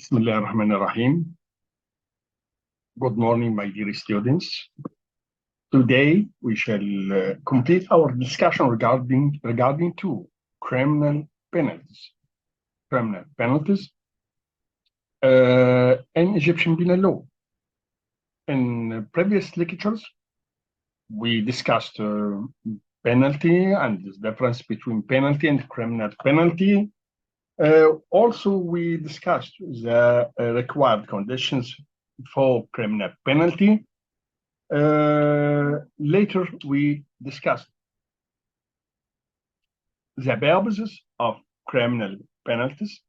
Bismillah ar-Rahman ar-Rahim. Good morning, my dear students. Today, we shall complete our discussion regarding two criminal penalties. Criminal penalties in Egyptian penal law. In previous lectures, we discussed penalty and the difference between penalty and criminal penalty. Also, we discussed the required conditions for criminal penalty. Later, we discussed the purposes of criminal penalties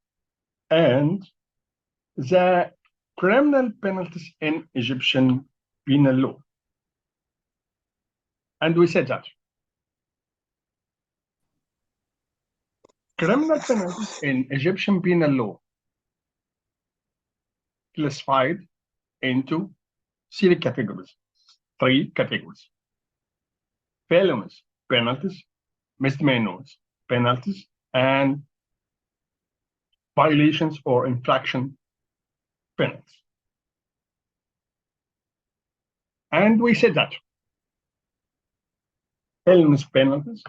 and the criminal penalties in Egyptian penal law. And we said that criminal penalties in Egyptian penal law classified into three categories. Felonies penalties, misdemeanors penalties, and violations or infraction penalties. And we said that felonies penalties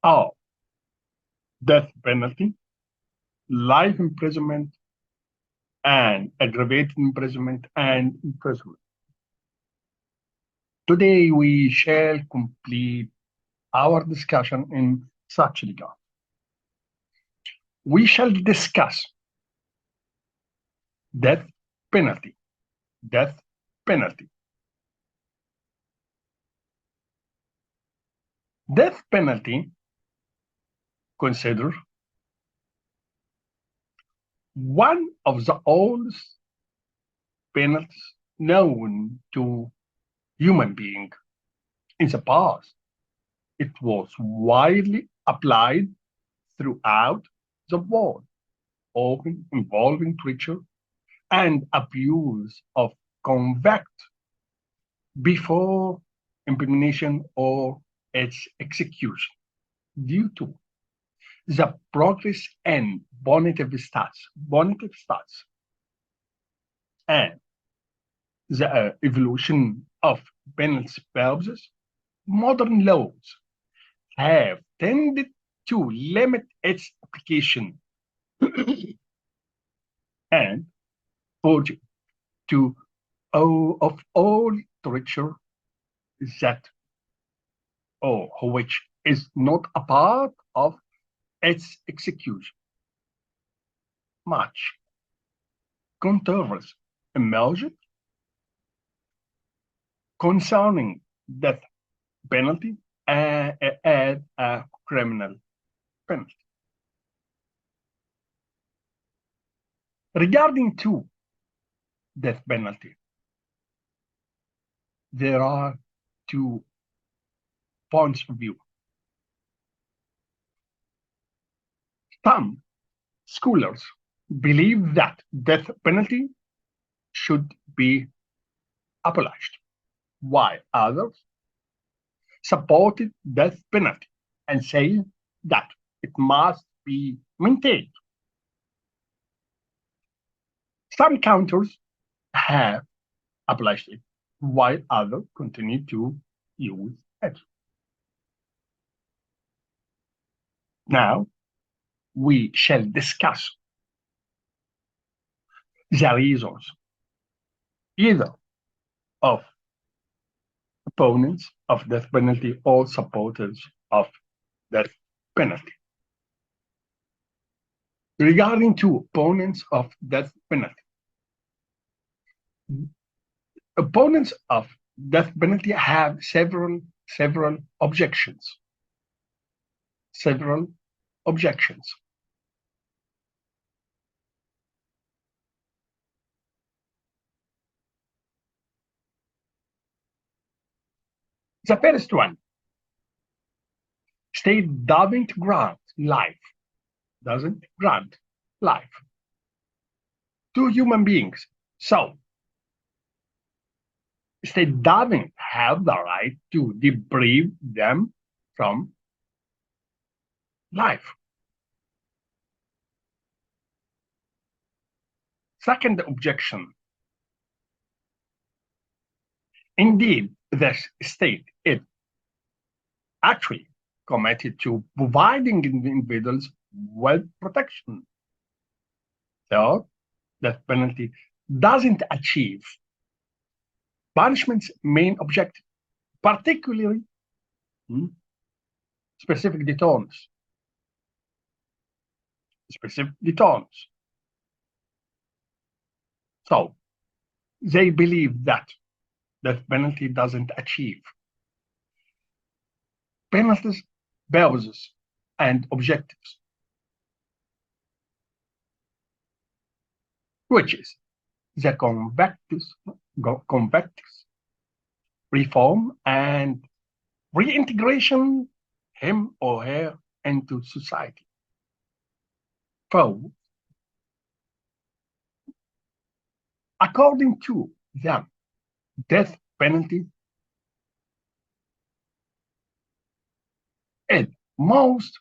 are death penalty, life imprisonment, and aggravated imprisonment and imprisonment. Today, we shall complete our discussion in such regard. We shall discuss death penalty. Death penalty. Death penalty consider one of the oldest penalties known to human being. In the past, it was widely applied throughout the world, often involving torture and abuse of convict before implementation or its execution due to the progress in punitive stats, and the evolution of penalty purposes. Modern laws have tended to limit its application and purge to of all torture that or which is not a part of its execution. Much controversy emerged concerning death penalty as a criminal penalty. Regarding to death penalty, there are two points of view. Some scholars believe that death penalty should be abolished, while others supported death penalty and say that it must be maintained. Some countries have abolished it, while others continue to use it. Now, we shall discuss the reasons either of opponents of death penalty or supporters of death penalty. Regarding to opponents of death penalty, opponents of death penalty have several objections. Several objections. The first one, state doesn't grant life to human beings. So, state doesn't have the right to deprive them from life. Second objection. Indeed, the state is actually committed to providing individuals with protection. So, the penalty doesn't achieve punishment's main objective, particularly specific deterrence. Specific deterrence. So, they believe that the penalty doesn't achieve penalties, purposes, and objectives, which is the convicts, reform, and reintegration him or her into society. So, according to them, death penalty is most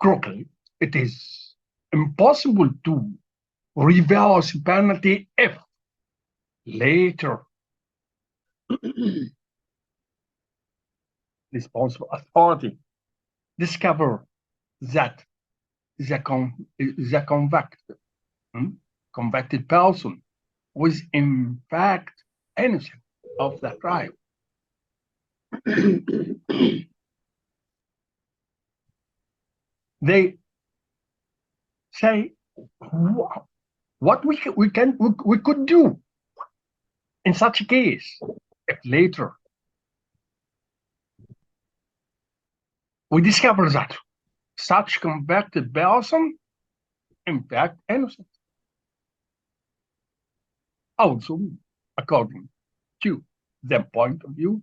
crucially, it is impossible to reverse penalty if later responsible authority discover that the convicted person was in fact innocent of the crime. They say what we could do in such a case if later we discover that such convicted person in fact innocent. Also, according to their point of view,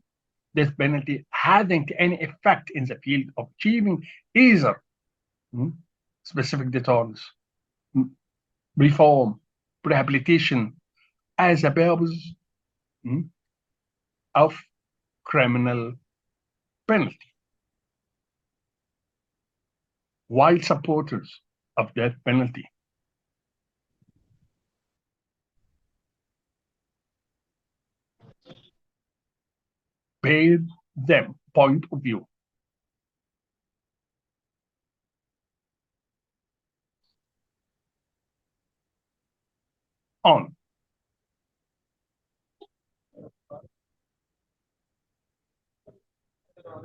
this penalty hasn't any effect in the field of achieving either specific deterrence, reform, rehabilitation as a purpose of criminal penalty. While supporters of death penalty based them point of view on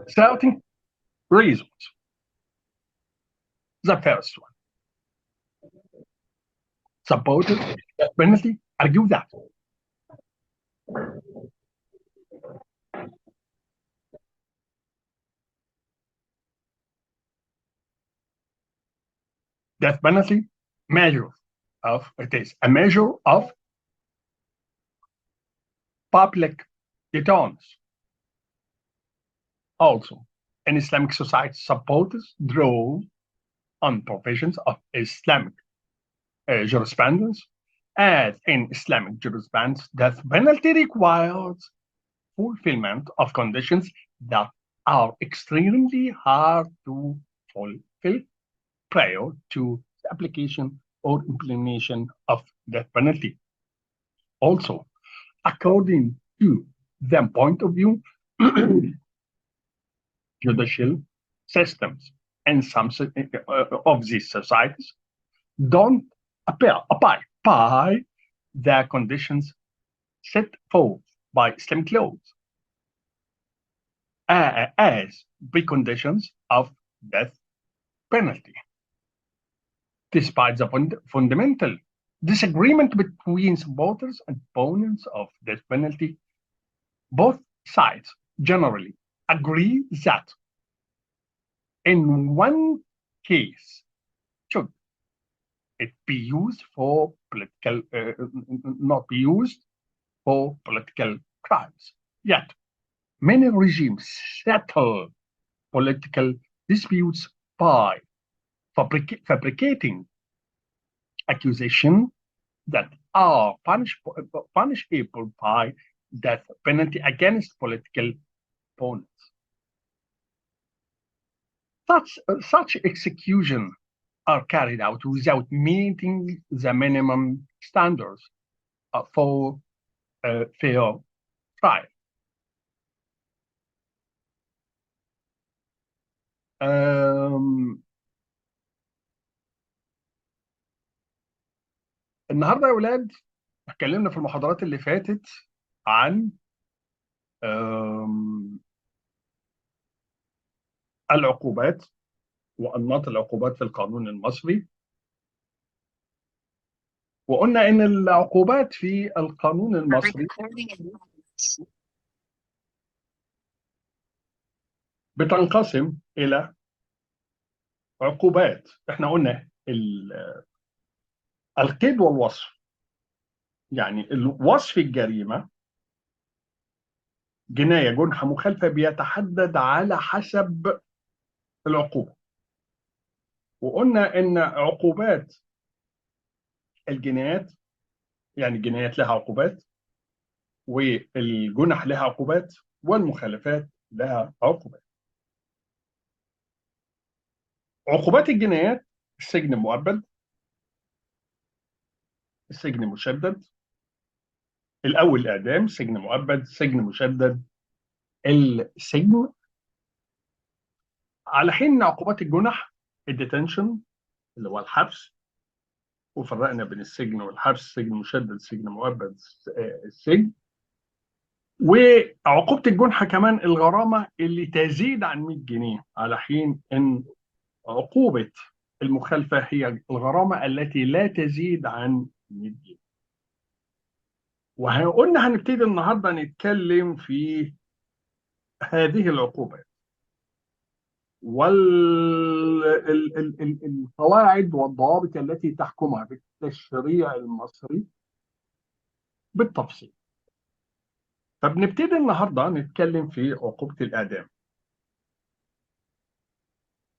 certain reasons. The first one, supporters of death penalty argue that death penalty measure of it is a measure of public deterrence. Also, in Islamic society, supporters draw on provisions of Islamic jurisprudence, as in Islamic jurisprudence, death penalty requires fulfillment of conditions that are extremely hard to fulfill prior to the application or implementation of death penalty. Also, according to their point of view, judicial systems in some of these societies don't abide by the conditions set forth by Islamic laws as preconditions of death penalty. Despite the fundamental disagreement between supporters and opponents of death penalty, both sides generally agree that in one case should it be used for political, not be used for political crimes. Yet, many regimes settle political disputes by fabricating accusations that are punishable by death penalty against political opponents. Such execution are carried out without meeting the minimum standards for fair trial. النهارده يا ولاد اتكلمنا في المحاضرات اللي فاتت عن العقوبات وأنماط العقوبات في القانون المصري، وقلنا إن العقوبات في القانون المصري بتنقسم إلى عقوبات. احنا قلنا القيد والوصف. يعني وصف الجريمة جناية جنحة مخالفة بيتحدد على حسب العقوبة. وقلنا إن عقوبات الجنايات، يعني الجنايات لها عقوبات، والجنح لها عقوبات، والمخالفات لها عقوبات. عقوبات الجنايات: السجن المؤبد، السجن المشدد، الأول الإعدام، سجن مؤبد، سجن مشدد، السجن. على حين إن عقوبات الجنح الديتنشن اللي هو الحبس، وفرقنا بين السجن والحبس، سجن مشدد، سجن مؤبد، السجن. وعقوبة الجنحة كمان الغرامة اللي تزيد عن 100 جنيه، على حين ان عقوبة المخالفة هي الغرامة التي لا تزيد عن 100 جنيه. وقلنا هنبتدي النهارده نتكلم في هذه العقوبات والقواعد والضوابط التي تحكمها بالتشريع المصري بالتفصيل. فبنبتدي النهارده نتكلم في عقوبة الإعدام.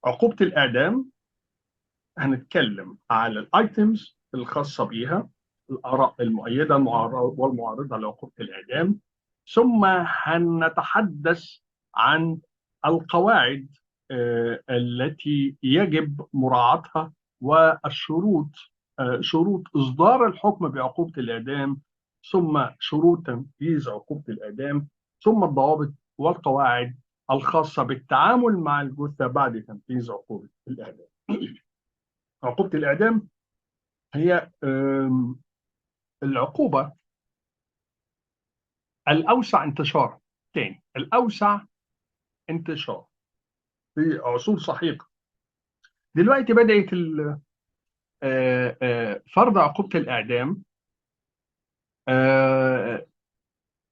عقوبة الإعدام هنتكلم على الايتمز الخاصة بيها، الآراء المؤيدة والمعارضة لعقوبة الإعدام، ثم هنتحدث عن القواعد التي يجب مراعاتها، والشروط، شروط إصدار الحكم بعقوبة الإعدام، ثم شروط تنفيذ عقوبة الإعدام، ثم الضوابط والقواعد الخاصة بالتعامل مع الجثة بعد تنفيذ عقوبة الإعدام. عقوبة الإعدام هي العقوبة الأوسع انتشارا، تاني الأوسع انتشار في عصور سحيقة. دلوقتي بدأت فرض عقوبة الإعدام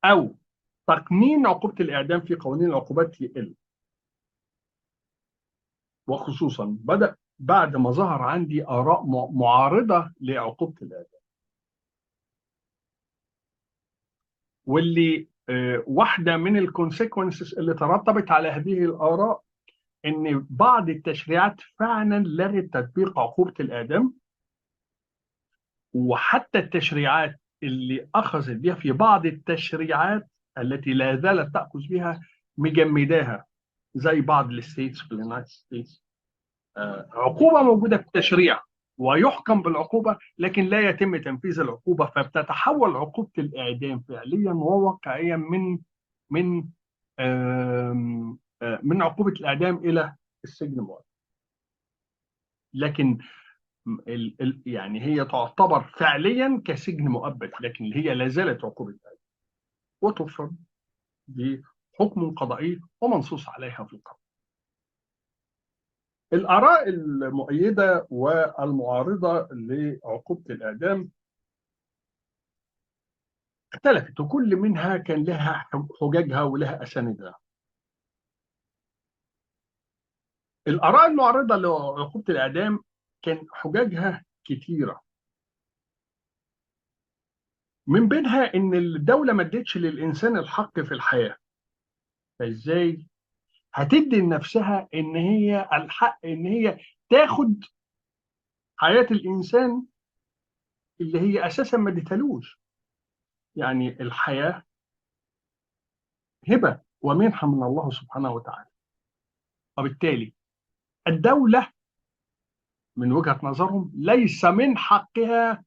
أو تقنين عقوبة الإعدام في قوانين العقوبات يقل، وخصوصا بدأ بعد ما ظهر عندي آراء معارضة لعقوبة الإعدام، واللي واحدة من الكونسيكونسز اللي ترتبت على هذه الآراء ان بعض التشريعات فعلا لغت تطبيق عقوبة الإعدام، وحتى التشريعات اللي أخذت بها في بعض التشريعات التي لا زالت تأخذ بها مجمداها، زي بعض الستيتس في اليونايتد ستيتس. عقوبة موجودة في التشريع ويحكم بالعقوبة، لكن لا يتم تنفيذ العقوبة، فبتتحول عقوبة الإعدام فعليا وواقعيا من من عقوبة الإعدام إلى السجن المؤبد. لكن يعني هي تعتبر فعليا كسجن مؤبد، لكن هي لا زالت عقوبة إعدام وتفرض بحكم قضائي ومنصوص عليها في القانون. الآراء المؤيدة والمعارضة لعقوبة الإعدام اختلفت، وكل منها كان لها حججها ولها أساندها. الآراء المعارضة لعقوبة الإعدام كان حججها كثيرة، من بينها إن الدولة ما ادتش للإنسان الحق في الحياة، فإزاي هتدي لنفسها إن هي الحق إن هي تاخد حياة الإنسان اللي هي أساسا ما اديتهالوش؟ يعني الحياة هبة ومنحة من الله سبحانه وتعالى، وبالتالي الدولة من وجهة نظرهم ليس من حقها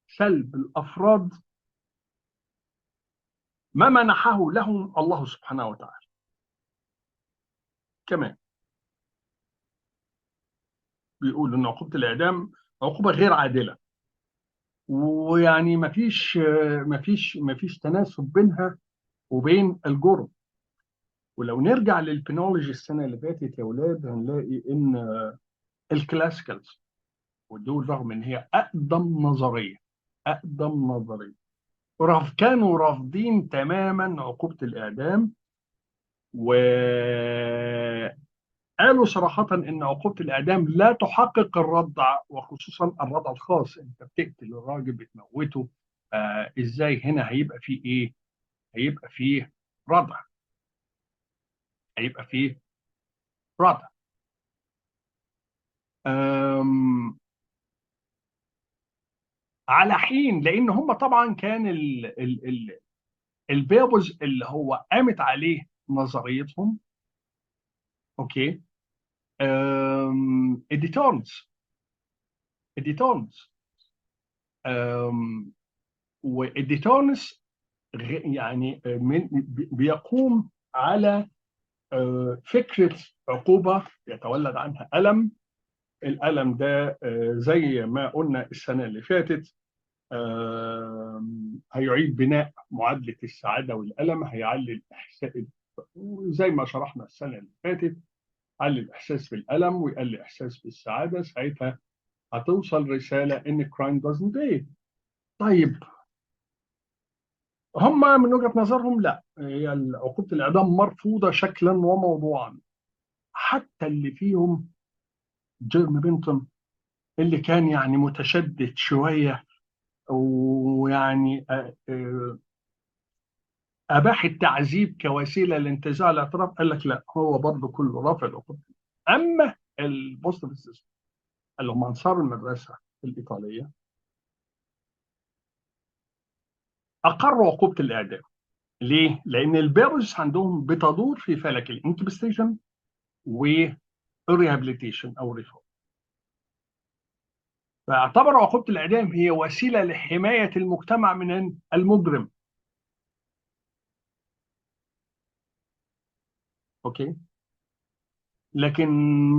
سلب الأفراد ما منحه لهم الله سبحانه وتعالى. كمان بيقولوا ان عقوبه الاعدام عقوبه غير عادله، ويعني ما فيش تناسب بينها وبين الجرم. ولو نرجع للبينولوجي السنه اللي فاتت يا اولاد هنلاقي ان الكلاسيكالز، ودول رغم ان هي اقدم نظريه كانوا رافضين تماما عقوبه الاعدام، وقالوا صراحة إن عقوبة الإعدام لا تحقق الردع، وخصوصا الردع الخاص. أنت بتقتل الراجل بتموته، إزاي هنا هيبقى فيه إيه؟ هيبقى فيه ردع، هيبقى فيه ردع. آم، على حين لأن هم طبعا كان البيبوز اللي هو قامت عليه نظريتهم، أوكي، اديتورنز، اديتورنز واديتورنز يعني بيقوم على فكرة عقوبة يتولد عنها ألم. الألم ده زي ما قلنا السنة اللي فاتت هيعيد بناء معادلة السعادة والألم، هيعلي الإحساس زي ما شرحنا السنة اللي فاتت، علي الإحساس بالألم ويقلل الإحساس بالسعادة. ساعتها هتوصل رسالة إن crime doesn't pay. طيب هم من وجهة نظرهم لا، هي عقوبة الإعدام مرفوضة شكلا وموضوعا. حتى اللي فيهم جيرمي بنتون اللي كان يعني متشدد شوية، ويعني أباح التعذيب كوسيلة لانتزاع الاعتراف، قال لك لا، هو برضه كله رافع العقوبة. أما البوستيفيست اللي هم أنصار المدرسة الإيطالية أقروا عقوبة الإعدام. ليه؟ لأن البيروس عندهم بتدور في فلك الانكبستيشن والريهابيليتيشن أو ريفورم. فاعتبروا عقوبة الإعدام هي وسيلة لحماية المجتمع من المجرم. أوكي؟ لكن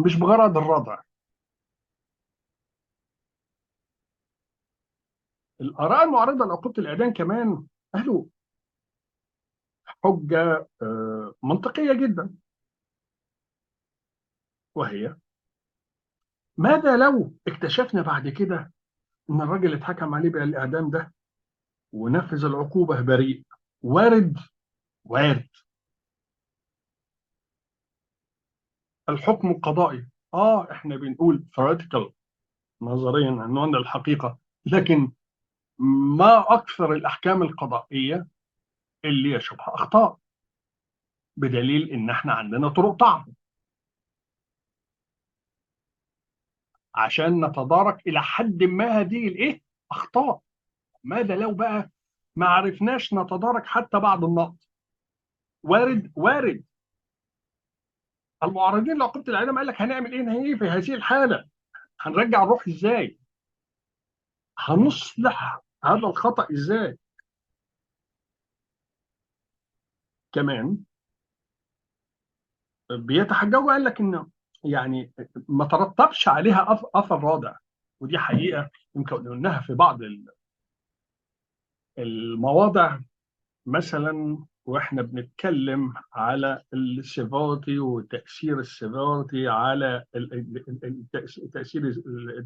مش بغرض الردع. الآراء المعارضة لعقوبة الإعدام كمان قالوا حجة منطقية جدا، وهي ماذا لو اكتشفنا بعد كده إن الراجل اللي اتحكم عليه بالإعدام ده ونفذ العقوبة بريء؟ وارد، وارد الحكم القضائي. احنا بنقول theoretical، نظريا عنوان الحقيقة، لكن ما أكثر الأحكام القضائية اللي يشوبها أخطاء، بدليل إن إحنا عندنا طرق طعن عشان نتدارك إلى حد ما هذه الإيه أخطاء. ماذا لو بقى ما عرفناش نتدارك حتى بعد النقد؟ وارد، وارد. المعارضين لعقوبة الإعدام قال لك هنعمل إيه نهائي في هذه الحالة؟ هنرجع الروح إزاي؟ هنصلح هذا الخطأ إزاي؟ كمان بيتحججوا، قال لك انه يعني ما ترتبش عليها اثر رادع. ودي حقيقه يمكن قلناها في بعض المواضع، مثلا واحنا بنتكلم على السيفارتي وتاثير السيفارتي على تاثير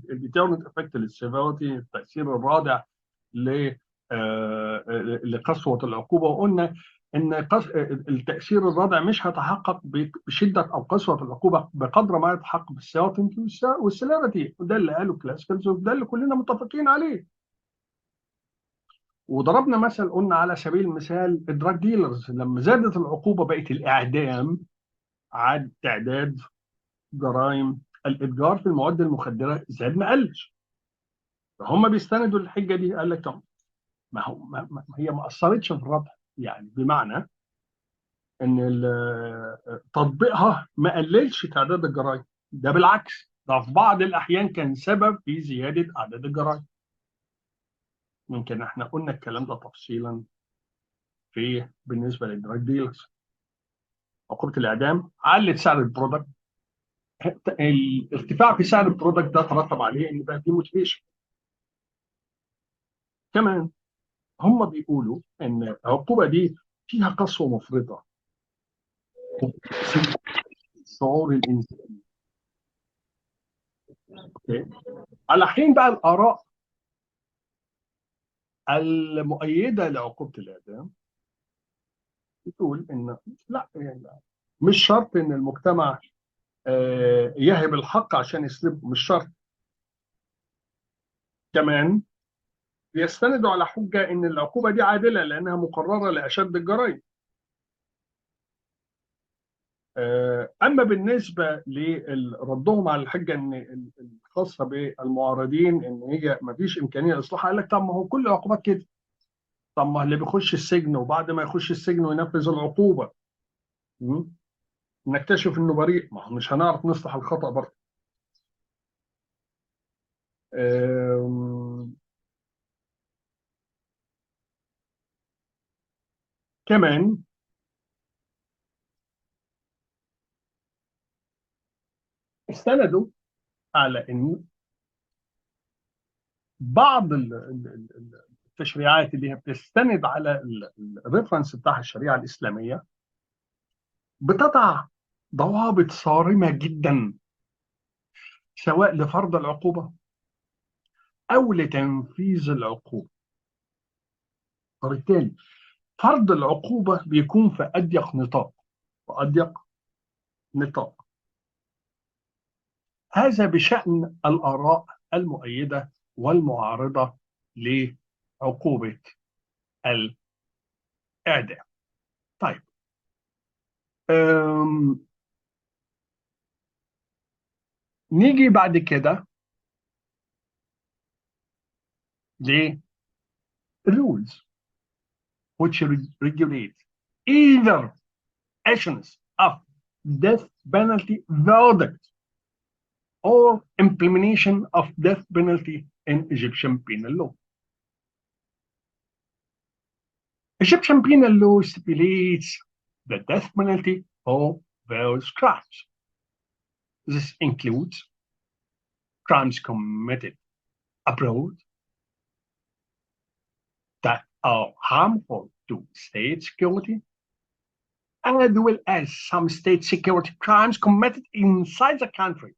الديترنت افكت للسيفارتي، التاثير الرادع لقسوه العقوبه. وقلنا ان التاثير الرادع مش هيتحقق بشده او قسوه العقوبه بقدر ما يتحقق بالسيرتينتي والسيلاريتي، وده اللي قاله كلاسيكالز وده اللي كلنا متفقين عليه. وضربنا مثل، قلنا على سبيل المثال الدراج ديلرز لما زادت العقوبه بقت الاعدام، عاد تعداد جرائم الاتجار في المواد المخدره زاد ما قلش. فهم بيستندوا للحجه دي، قال لك طب ما هو هي ما اثرتش في الربح، يعني بمعنى ان تطبيقها ما قللش تعداد الجرائم. ده بالعكس، ده في بعض الأحيان كان سبب في زيادة عدد الجرائم. يمكن احنا قلنا الكلام ده تفصيلا في بالنسبة للدراج ديلرز. عقوبة الإعدام علت سعر البرودكت، الارتفاع في سعر البرودكت ده ترتب عليه ان بقى في موتيفيشن. كمان هم بيقولوا ان العقوبه دي فيها قسوه مفرطه في شعور الانسان. أوكي؟ على حين بقى الاراء المؤيده لعقوبه الاعدام بتقول ان لا، يعني مش شرط ان المجتمع يهب الحق عشان يسلبه، مش شرط. كمان بيستندوا على حجه ان العقوبه دي عادله لانها مقرره لاشد الجرائم. اما بالنسبه لردهم على الحجه ان الخاصه بالمعارضين ان هي ما فيش امكانيه لاصلاحها، قال لك طب ما هو كل العقوبات كده. طب ما اللي بيخش السجن وبعد ما يخش السجن وينفذ العقوبه م? نكتشف انه بريء، ما هو مش هنعرف نصلح الخطا برضه. آم، كمان استندوا على ان بعض التشريعات اللي هي بتستند على الريفرنس بتاع الشريعه الاسلاميه بتضع ضوابط صارمه جدا سواء لفرض العقوبة أو لتنفيذ العقوبة. وبالتالي فرض العقوبة بيكون في أضيق نطاق، وأضيق نطاق. هذا بشأن الآراء المؤيدة والمعارضة لعقوبة الإعدام. طيب، أم... نيجي بعد كده للrules which regulate either actions of death penalty verdict or implementation of death penalty in Egyptian penal law. Egyptian penal law stipulates the death penalty for various crimes. This includes crimes committed abroad that are harmful to state security, as well as some state security crimes committed inside the country.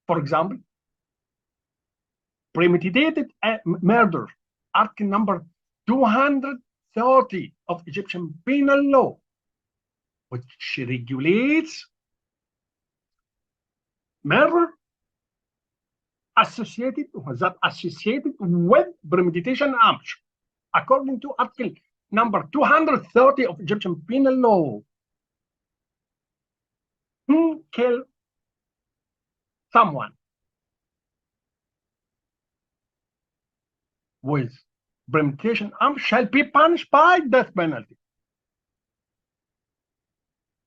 For example, premeditated murder, Article number 230 of Egyptian penal law, which regulates murder associated with premeditation arms. According to Article number 230 of Egyptian penal law, who kill someone with premeditation arms shall be punished by death penalty.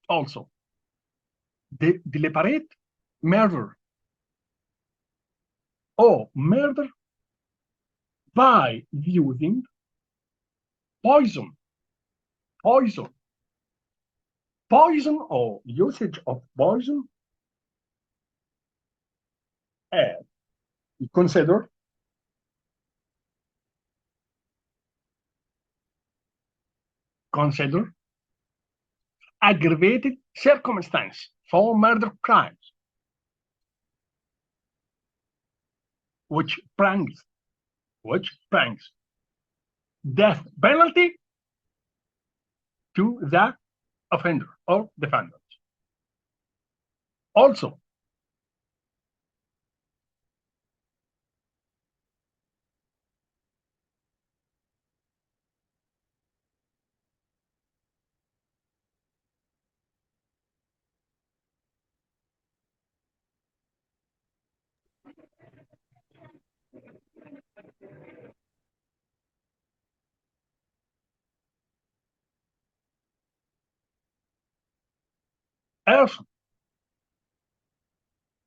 Also, deliberate murder or murder by using poison, poison, poison or usage of poison as considered aggravated circumstance for murder crimes, which brings death penalty to the offender or defendant. Also,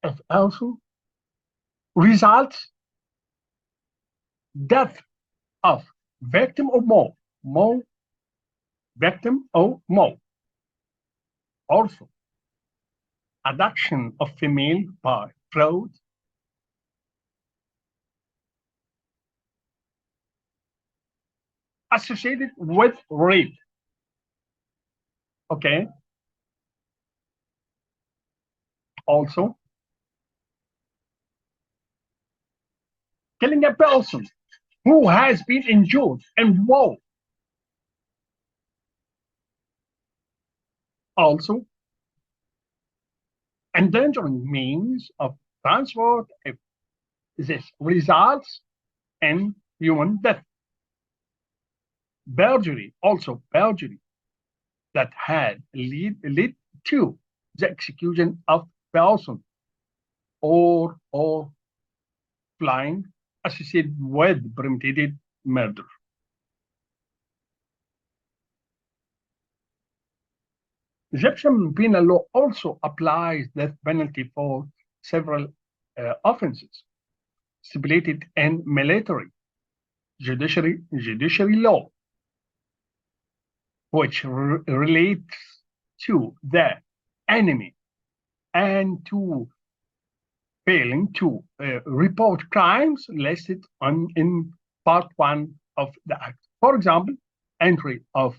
It also results death of victim or more victim or more. Also, abduction of female by fraud, associated with rape. Okay. Also, killing a person who has been injured in war. Also, endangering means of transport if this results in human death. Perjury, also perjury that had lead to the execution of person or flying associated with premeditated murder. Egyptian penal law also applies death penalty for several offenses stipulated in military judiciary law, which relates to the enemy and to failing to report crimes listed in part one of the act. For example, entry of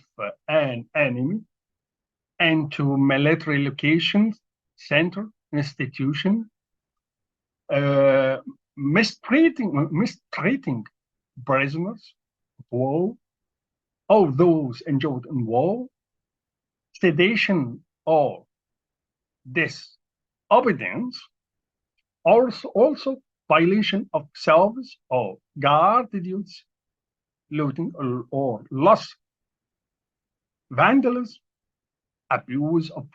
an enemy into military locations, center, institution, uh, mistreating prisoners of war, or those injured in war, sedation or disobedience, also violation of service or guard duties, looting or loss, vandalism, abuse of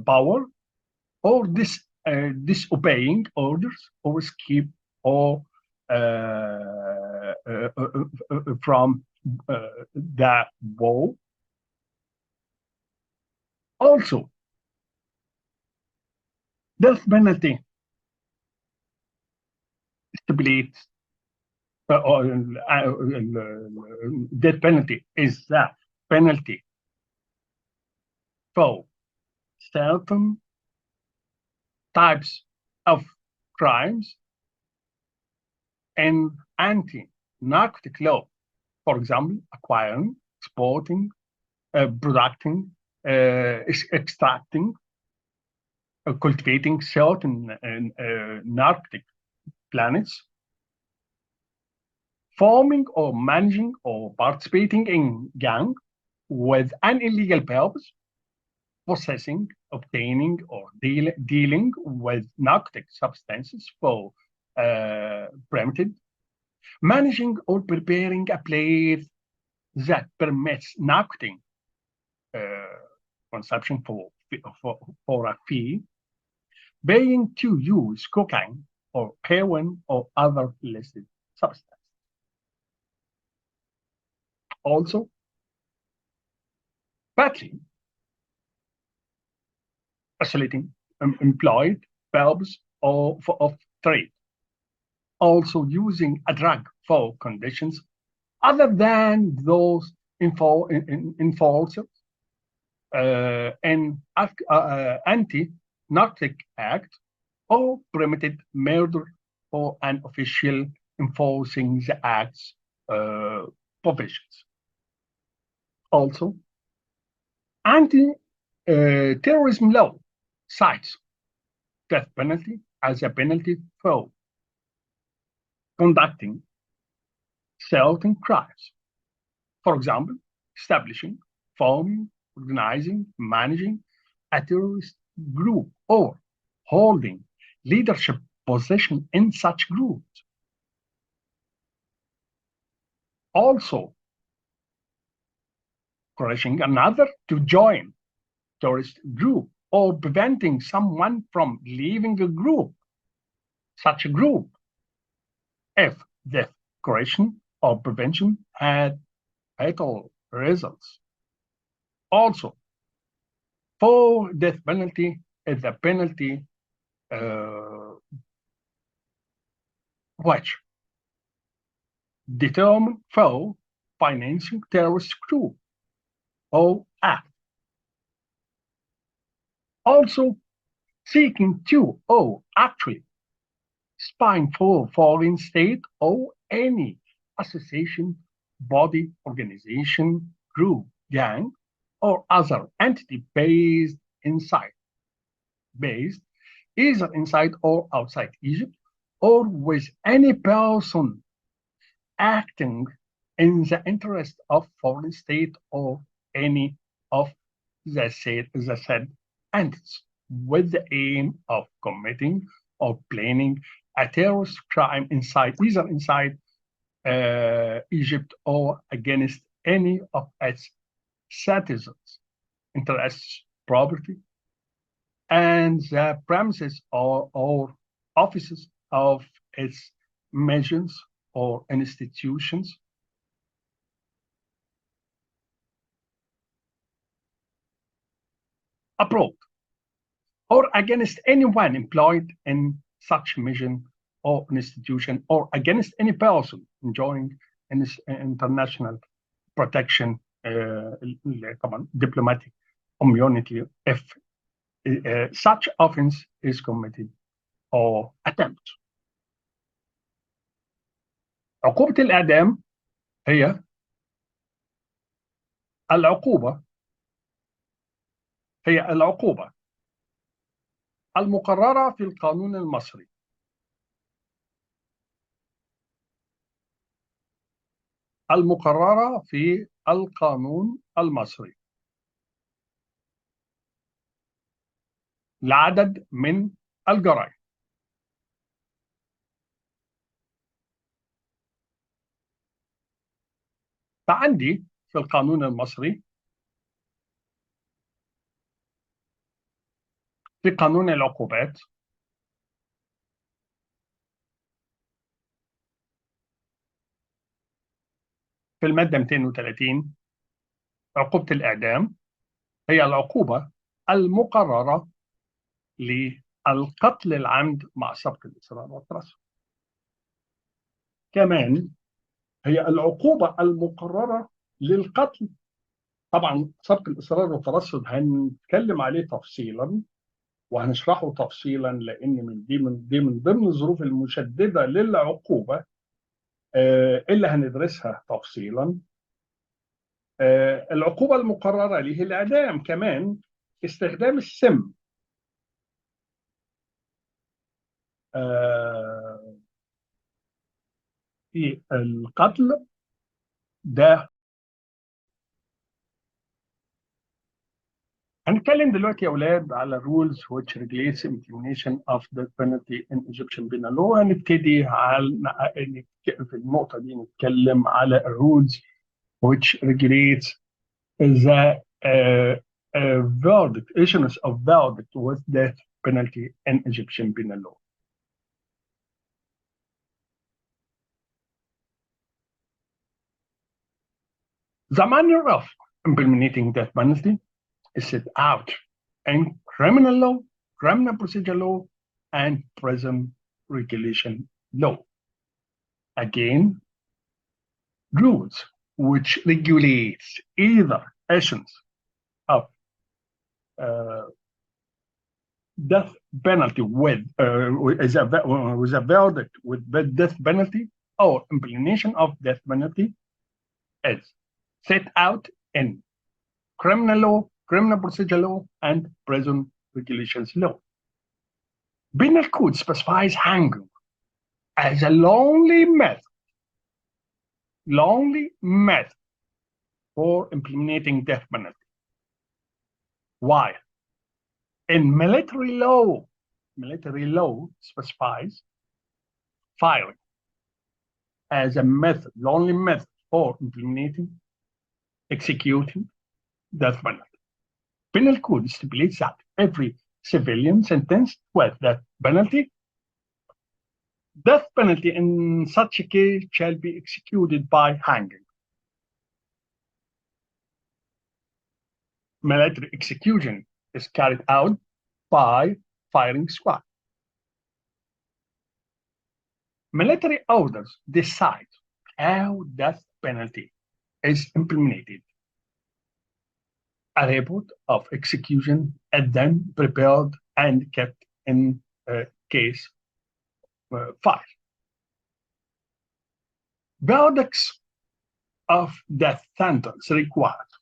power, or disobeying orders, or escape or from the war. Also, death penalty stipulates death penalty is the penalty for certain types of crimes in anti-narcotic law. For example, acquiring, exporting, producing, extracting, cultivating certain narcotic plants, forming or managing or participating in gang with an illegal purpose, possessing, obtaining, or dealing with narcotic substances for permitted, managing or preparing a place that permits narcotic uh, consumption for a fee, paying to use cocaine or heroin or other illicit substance. Also, battery, oscillating employed verbs of trade, also using a drug for conditions other than those enforced in anti-narcotic act or permitted murder for an official enforcing the act's provisions. Also, anti-terrorism law cites death penalty as a penalty for conducting certain crimes. For example, establishing, forming, organizing, managing a terrorist group or holding leadership position in such groups. Also, encouraging another to join terrorist group or preventing someone from leaving a group, such a group, if the correction or prevention had fatal results. Also, for death penalty is a penalty uh, which determine for financing terrorist group or act. Also seeking to or actually spying for foreign state or any association, body, organization, group, gang, or other entity inside, based either inside or outside Egypt, or with any person acting in the interest of foreign state or any of the said entities with the aim of committing or planning a terrorist crime either inside Egypt or against any of its citizens, interests, property, and the premises or offices of its missions or institutions abroad, or against anyone employed in such mission or institution, or against any person enjoying international protection, diplomatic immunity, if such offense is committed or attempt. عقوبة الإعدام هي العقوبة هي العقوبة المقررة في القانون المصري المقررة في القانون المصري لعدد من الجرائم. فعندي في القانون المصري، في قانون العقوبات، في المادة 230 عقوبة الإعدام هي العقوبة المقررة للقتل العمد مع سبق الإصرار والترصد. كمان هي العقوبة المقررة للقتل. طبعا سبق الإصرار والترصد هنتكلم عليه تفصيلا وهنشرحه تفصيلا، لأن من ضمن الظروف المشددة للعقوبة اللي هندرسها تفصيلا. العقوبة المقررة له الإعدام. كمان استخدام السم في القتل ده. هنتكلم دلوقتي يا أولاد على rules which regulates implementation of the penalty in Egyptian penal law. هنبتدي في النقطة دي نتكلم على rules which regulates the verdict, issuance of verdict with death penalty in Egyptian penal law. The manner of implementing death penalty is set out in criminal law, criminal procedure law, and prison regulation law. Again, rules which regulates either issuance of death penalty with a verdict with death penalty or implementation of death penalty is set out in criminal law, criminal procedure law, and prison regulations law. Penal code specifies hanging as a only method for implementing death penalty. Why? In military law specifies firing as a method, the only method for implementing, executing death penalty. Penal code stipulates that every civilian sentenced with death penalty in such a case shall be executed by hanging. Military execution is carried out by firing squad. Military orders decide how death penalty is implemented. A report of execution is then prepared and kept in case file. Verdicts of death sentence required.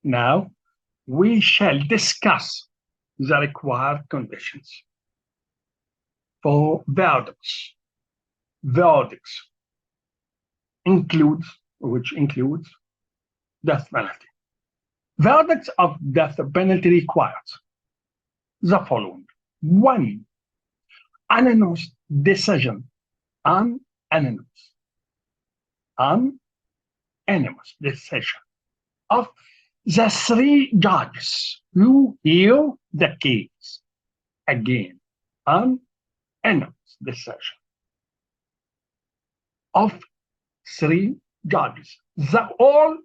Now, we shall discuss the required conditions for verdicts. Verdicts which includes death penalty. Verdicts of death penalty requires the following. One, unanimous decision. Unanimous decision of the three judges who hear the case. Again, unanimous decision of three judges. All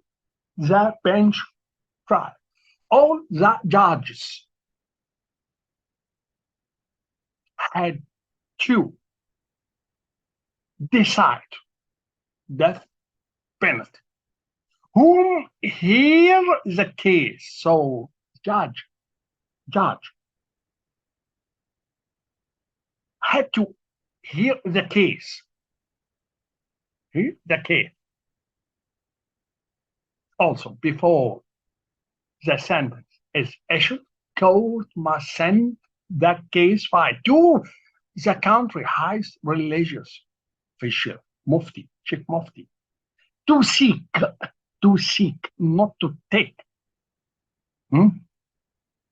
the bench trial, all the judges had to decide death penalty. Whom hear the case? So judge had to hear the case. Hear the case. Also, before the sentence is issued, court must send the case file to the country highest religious official, Mufti, Sheikh Mufti, to seek, not to take.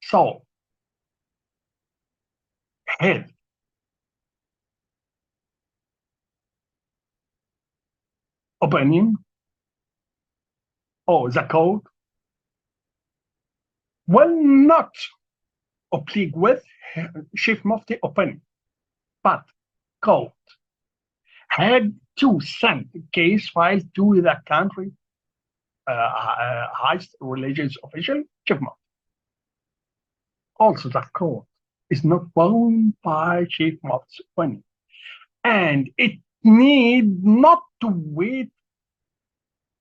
So, his opinion or the court will not oblige with Sheikh Mufti opinion, but court had to send the case file to the country highest religious official, Sheikh Mufti. Also, the court is not bound by Sheikh Mufti's opinion, and it need not to wait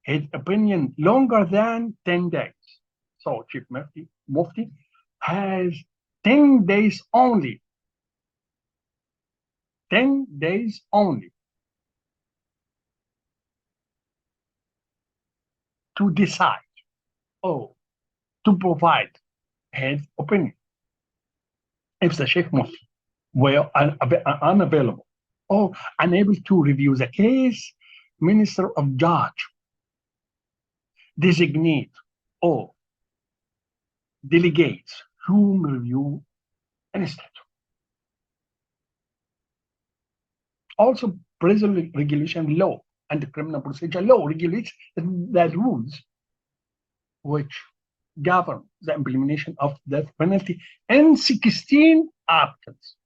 his opinion longer than 10 days. So Chief Mufti has 10 days only. 10 days only to decide or to provide his opinion. If the Sheikh Mufti were unavailable or unable to review the case, Minister of Judge designate or delegate whom review instead. Also, prison regulation law and criminal procedure law regulates the rules which govern the implementation of death penalty in 16 articles,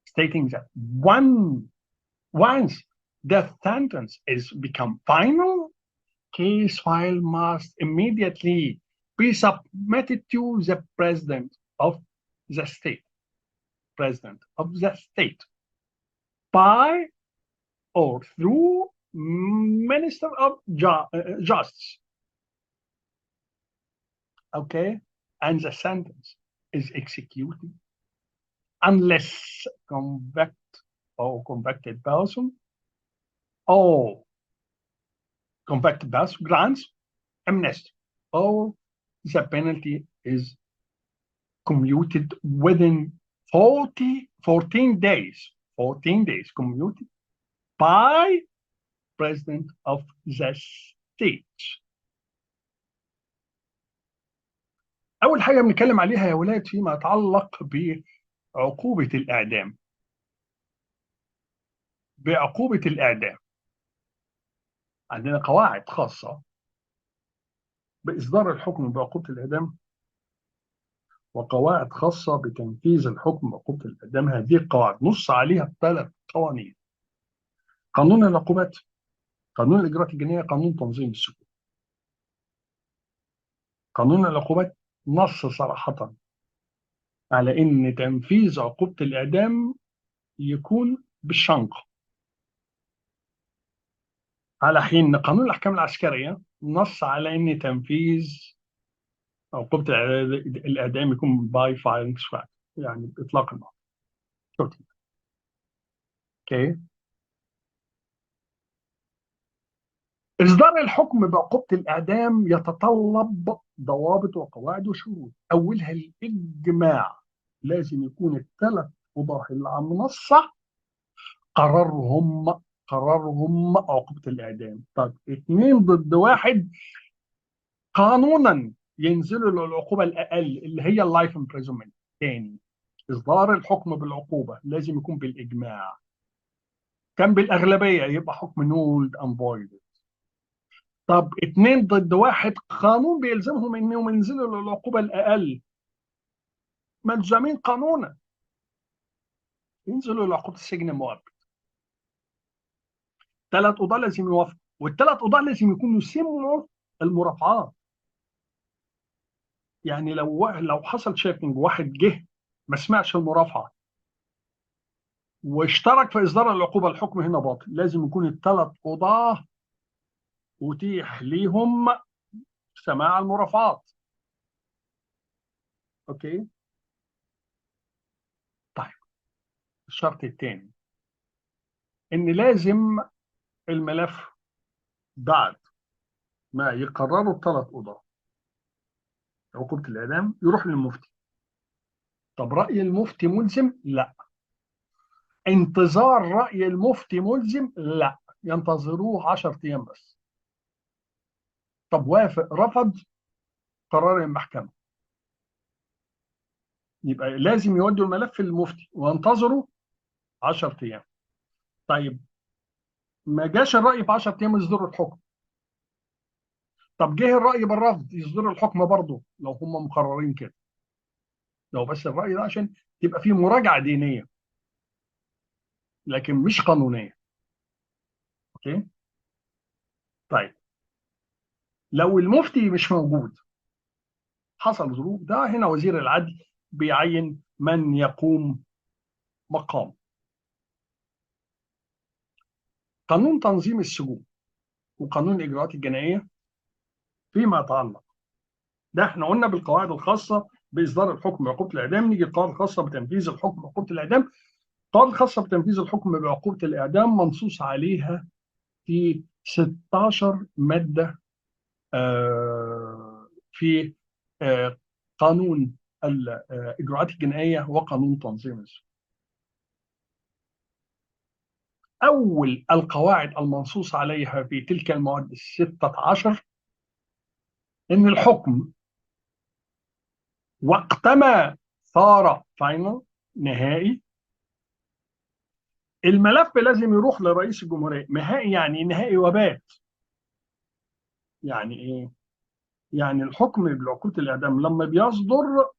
stating that once death sentence is become final, case file must immediately be submitted to the president of the state, by or through Minister of Justice. Okay, and the sentence is executed unless convicted person or convicted person grants amnesty, or the penalty is commuted within 14 days commuted by president of the state. أول حاجة بنتكلم عليها يا ولاد فيما يتعلق بعقوبة الإعدام. عندنا قواعد خاصة بإصدار الحكم بعقوبة الإعدام وقواعد خاصة بتنفيذ الحكم بعقوبة الإعدام. هذه القواعد نص عليها 3 قوانين: قانون العقوبات، قانون الإجراءات الجنائية، قانون تنظيم السجون. قانون العقوبات نص صراحة على إن تنفيذ عقوبة الإعدام يكون بالشنق، على حين ان قانون الاحكام العسكريه نص على ان تنفيذ عقوبه الاعدام يكون باي فايرنج سكواد، يعني باطلاق النار. شكرا. اوكي. اصدار الحكم بعقوبه الاعدام يتطلب ضوابط وقواعد وشروط، اولها الاجماع. لازم يكون الثلاث قضاه اللي على المنصه قررهم عقوبه الاعدام. طب اثنين ضد واحد قانونا ينزلوا للعقوبه الاقل اللي هي اللايف امبريزمنت. تاني، اصدار الحكم بالعقوبه لازم يكون بالاجماع، كان بالاغلبيه يبقى حكم نولد اند فويد. طب اتنين ضد واحد قانون بيلزمهم انهم ينزلوا للعقوبه الاقل، ملزمين قانونا ينزلوا لعقوبه السجن المؤبد. ثلاث قضاه لازم يوافقوا، والثلاث قضاه لازم يكونوا يسموا المرافعات. يعني لو حصل شيكنج واحد جه ما سمعش المرافعه واشترك في اصدار العقوبه، الحكم هنا باطل. لازم يكون الثلاث قضاه اتيح ليهم سماع المرافعات. اوكي. طيب، الشرط الثاني ان لازم الملف بعد ما يقرروا الثلاث قضاه عقوبه الاعدام يروح للمفتي. طب راي المفتي ملزم؟ لا. انتظار راي المفتي ملزم؟ لا. ينتظروه 10 ايام بس. طب وافق رفض قرار المحكمه، يبقى لازم يودوا الملف للمفتي وينتظروا 10 ايام. طيب، ما جاش الرأي في 10 أيام يصدروا الحكم. طب جه الرأي بالرفض يصدروا الحكم برضه لو هم مقررين كده، لو بس الرأي ده عشان تبقى فيه مراجعة دينية لكن مش قانونية. اوكي. طيب، لو المفتي مش موجود، حصل ظروف، ده هنا وزير العدل بيعين من يقوم مقام. قانون تنظيم السجون وقانون الإجراءات الجنائية فيما يتعلق، ده احنا قلنا بالقواعد الخاصة بإصدار الحكم بعقوبة الإعدام. نيجي القواعد الخاصة بتنفيذ الحكم بعقوبة الإعدام. القواعد الخاصة بتنفيذ الحكم بعقوبة الإعدام منصوص عليها في 16 مادة في قانون الإجراءات الجنائية وقانون تنظيم السجون. أول القواعد المنصوص عليها في تلك المواد 16 إن الحكم وقتما صار فاينل نهائي، الملف لازم يروح لرئيس الجمهورية. نهائي يعني نهائي وبات. يعني إيه؟ يعني الحكم بعقوبة الإعدام لما بيصدر،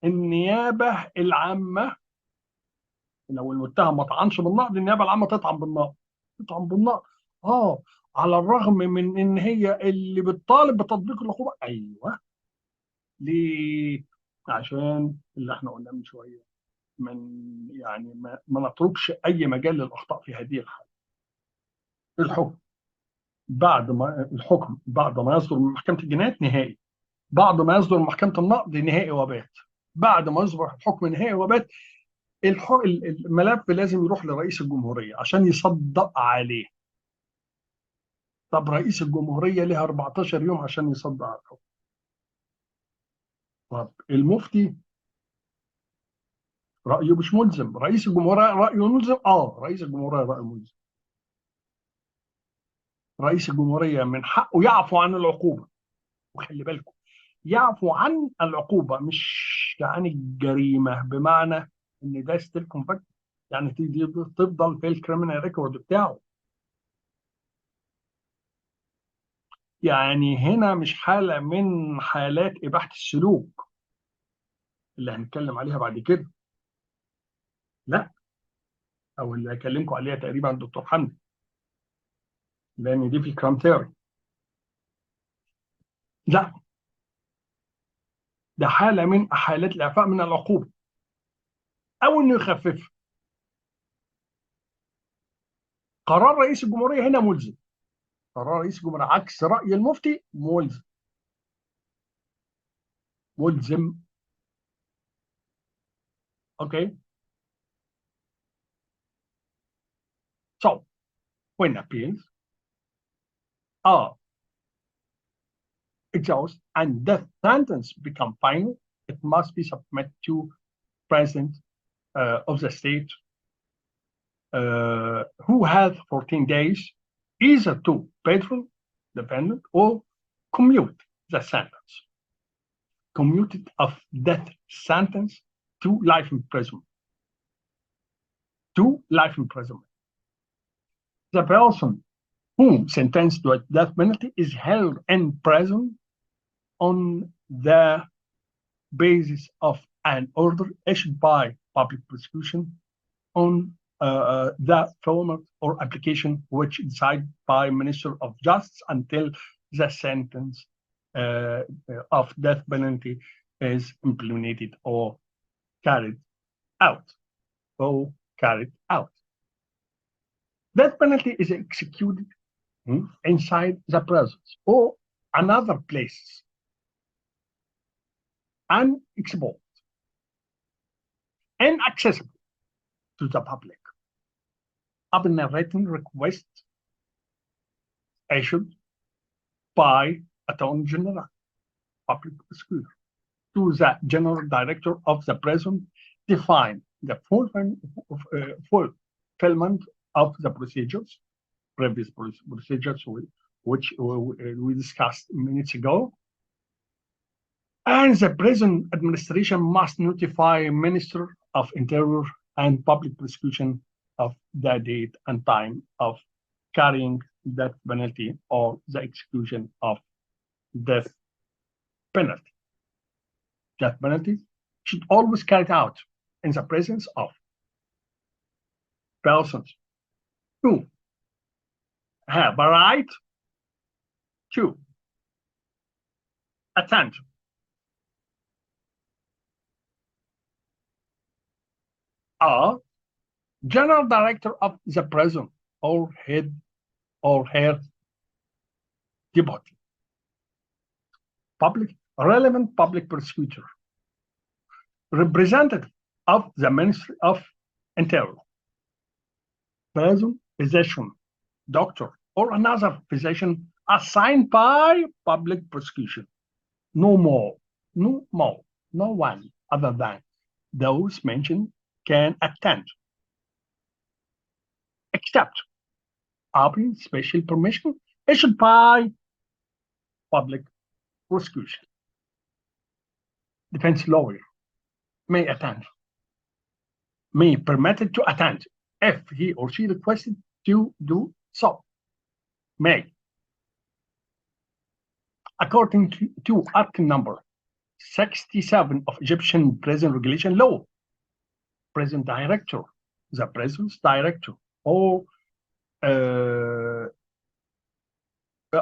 النيابة العامة لو المتهم ما طعنش بالنقض النيابة العامة تطعن بالنقض. تطعن بالنقض. اه، على الرغم من ان هي اللي بتطالب بتطبيق العقوبة. ايوه. ليه؟ عشان اللي احنا قلناه من شوية، يعني ما نتركش اي مجال للاخطاء في هذه الحالة. الحكم بعد ما يصدر من محكمة الجنايات نهائي، بعد ما يصدر من محكمة النقض نهائي وبات، بعد ما يصدر الحكم نهائي وبات. الملف لازم يروح لرئيس الجمهورية عشان يصدق عليه. طب رئيس الجمهورية له 14 يوم عشان يصدق على الحكم. طب المفتي رأيه مش ملزم، رئيس الجمهورية رأيه ملزم. رئيس الجمهورية رأيه ملزم. رئيس الجمهورية من حقه يعفو عن العقوبة. وخلي بالكم، يعفو عن العقوبة مش عن الجريمة، بمعنى ان ده ستيل كونفكت، يعني تفضل في الكريمنال ريكورد بتاعه. يعني هنا مش حالة من حالات إباحة السلوك اللي هنتكلم عليها بعد كده، لا، أو اللي هكلمكم عليها تقريبا الدكتور حمدي، لأن دي في كرام ثيوري. لا، ده حالة من حالات الإعفاء من العقوبة أو إنه يخففها. قرار رئيس الجمهوريه هنا ملزم. قرار رئيس الجمهوريه عكس راي المفتي ملزم. ملزم. Okay. So when appeals are exhausted and death sentence become final, it must be submitted to president of the state, who has 14 days either to patrol defendant or commute the sentence. Commuted of death sentence to life imprisonment. To life imprisonment. The person who sentenced to a death penalty is held in prison on the basis of an order issued by public prosecution on the format or application which is decided by Minister of Justice until the sentence of death penalty is implemented or carried out. Or carried out. Death penalty is executed inside the prisons or another place unexposed, inaccessible to the public upon a written request issued by Attorney General, Public Prosecutor, to the General Director of the prison, define the fulfillment of the procedures, previous procedures which we discussed minutes ago. And the prison administration must notify Minister of Interior and Public Prosecution of the date and time of carrying death penalty or the execution of death penalty. Death penalty should always carried out in the presence of persons who have a right to attend a general director of the prison or head or her deputy, relevant public prosecutor, representative of the Ministry of Interior, prison physician, doctor, or another physician assigned by public prosecution. No one other than those mentioned can attend, except upon special permission issued by public prosecution. Defense lawyer may attend, may permitted to attend if he or she requested to do so. May, according to Article number 67 of Egyptian prison regulation law, prison director, the prison's director, or